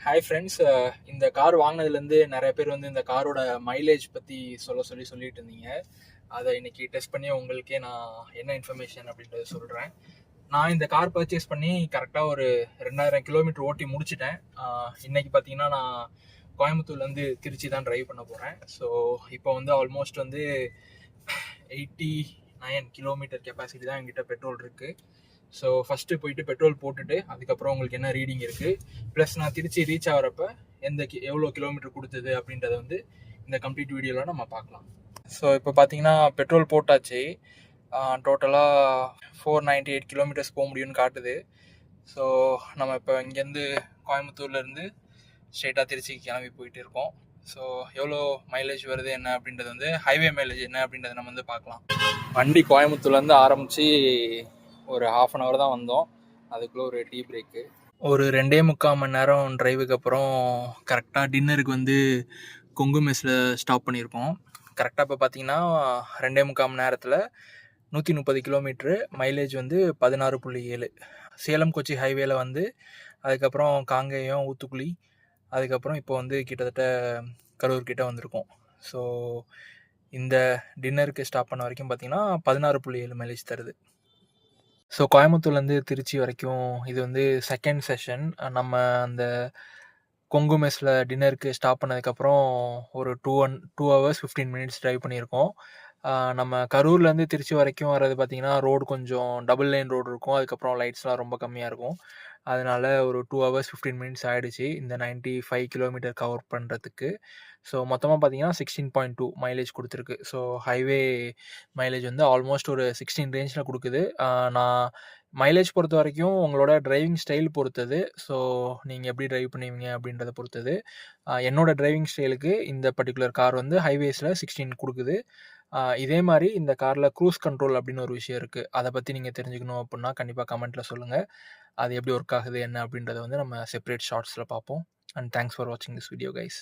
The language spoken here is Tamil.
Hi friends. இந்த கார் வாங்கினதுலேருந்து நிறைய பேர் வந்து இந்த காரோட மைலேஜ் பற்றி சொல்லிட்டு இருந்தீங்க. அதை இன்னைக்கு டெஸ்ட் பண்ணி உங்களுக்கே நான் என்ன இன்ஃபர்மேஷன் அப்படின்றத சொல்கிறேன். நான் இந்த கார் பர்ச்சேஸ் பண்ணி கரெக்டாக ஒரு 2000 கிலோமீட்டர் ஓட்டி முடிச்சிட்டேன். இன்னைக்கு பார்த்தீங்கன்னா நான் கோயம்புத்தூர்லேருந்து திருச்சி தான் ட்ரைவ் பண்ண போகிறேன். ஸோ இப்போ வந்து ஆல்மோஸ்ட் வந்து 89 கிலோமீட்டர் கெப்பாசிட்டி தான் என்கிட்ட பெட்ரோல் இருக்குது. ஸோ ஃபஸ்ட்டு போயிட்டு பெட்ரோல் போட்டுட்டு அதுக்கப்புறம் உங்களுக்கு என்ன ரீடிங் இருக்குது, ப்ளஸ் நான் திருச்சி ரீச் ஆகிறப்ப எவ்வளோ கிலோமீட்டர் கொடுத்தது அப்படின்றத வந்து இந்த கம்ப்ளீட் வீடியோவில் நம்ம பார்க்கலாம். ஸோ இப்போ பார்த்தீங்கன்னா பெட்ரோல் போட்டாச்சு. டோட்டலாக 498 கிலோமீட்டர்ஸ் போக முடியும்னு காட்டுது. ஸோ நம்ம இப்போ இங்கேருந்து கோயம்புத்தூர்லேருந்து ஸ்ட்ரெயிட்டாக திருச்சிக்கு கிளம்பி போயிட்டு இருக்கோம். ஸோ எவ்வளோ மைலேஜ் வருது என்ன அப்படின்றது வந்து ஹைவே மைலேஜ் என்ன அப்படின்றத நம்ம வந்து பார்க்கலாம். வண்டி கோயம்புத்தூர்லேருந்து ஆரம்பித்து ஒரு 1/2 hour தான் வந்தோம். அதுக்குள்ளே ஒரு டீ பிரேக்கு. ஒரு 2.25 மணி நேரம் டிரைவுக்கு அப்புறம் கரெக்டாக டின்னருக்கு வந்து கொங்கு மெஸ்ஸில் ஸ்டாப் பண்ணியிருக்கோம். கரெக்டாக இப்போ பார்த்தீங்கன்னா 2.25 மணி நேரத்தில் 130 கிலோமீட்ரு, மைலேஜ் வந்து 16.7. சேலம் கொச்சி ஹைவேல வந்து அதுக்கப்புறம் காங்கேயம், ஊத்துக்குளி, அதுக்கப்புறம் இப்போ வந்து கிட்டத்தட்ட கரூர் கிட்ட வந்திருக்கோம். ஸோ இந்த டின்னருக்கு ஸ்டாப் பண்ண வரைக்கும் பார்த்தீங்கன்னா 16.7 மைலேஜ் தருது. ஸோ கோயம்புத்தூர்லேருந்து திருச்சி வரைக்கும் இது வந்து செகண்ட் செஷன். நம்ம அந்த கொங்கு மெஸ்ஸில் டின்னருக்கு ஸ்டாப் பண்ணதுக்கப்புறம் ஒரு 2 hours 15 minutes ட்ரைவ் பண்ணியிருக்கோம். நம்ம கரூர்லேருந்து திருச்சி வரைக்கும் வர்றது பார்த்திங்கன்னா ரோடு கொஞ்சம் டபுள் லைன் ரோடு இருக்கும். அதுக்கப்புறம் லைட்ஸ்லாம் ரொம்ப கம்மியாக இருக்கும். அதனால ஒரு 2 hours 15 minutes ஆகிடுச்சு இந்த 95 கிலோமீட்டர் கவர் பண்ணுறதுக்கு. ஸோ மொத்தமாக பார்த்தீங்கன்னா 16.2 மைலேஜ் கொடுத்துருக்கு. ஸோ ஹைவே மைலேஜ் வந்து ஆல்மோஸ்ட் ஒரு 16 ரேஞ்சில் கொடுக்குது. நான் மைலேஜ் பொறுத்த வரைக்கும் உங்களோட டிரைவிங் ஸ்டைல் பொறுத்தது. ஸோ நீங்கள் எப்படி டிரைவ் பண்ணுவீங்க அப்படின்றத பொறுத்தது. என்னோட டிரைவிங் ஸ்டைலுக்கு இந்த பர்டிகுலர் கார் வந்து ஹைவேஸில் 16 கொடுக்குது. இதே மாதிரி இந்த காரில் க்ரூஸ் கண்ட்ரோல் அப்படின்னு ஒரு விஷயம் இருக்குது. அதை பற்றி நீங்கள் தெரிஞ்சுக்கணும் அப்படின்னா கண்டிப்பாக கமெண்ட்டில் சொல்லுங்கள். அது எப்படி ஒர்க் ஆகுது என்ன அப்படின்றத வந்து நம்ம செப்பரேட் ஷார்ட்ஸில் பார்ப்போம். அண்ட் தேங்க்ஸ் ஃபார் வாட்சிங் திஸ் வீடியோ கைஸ்.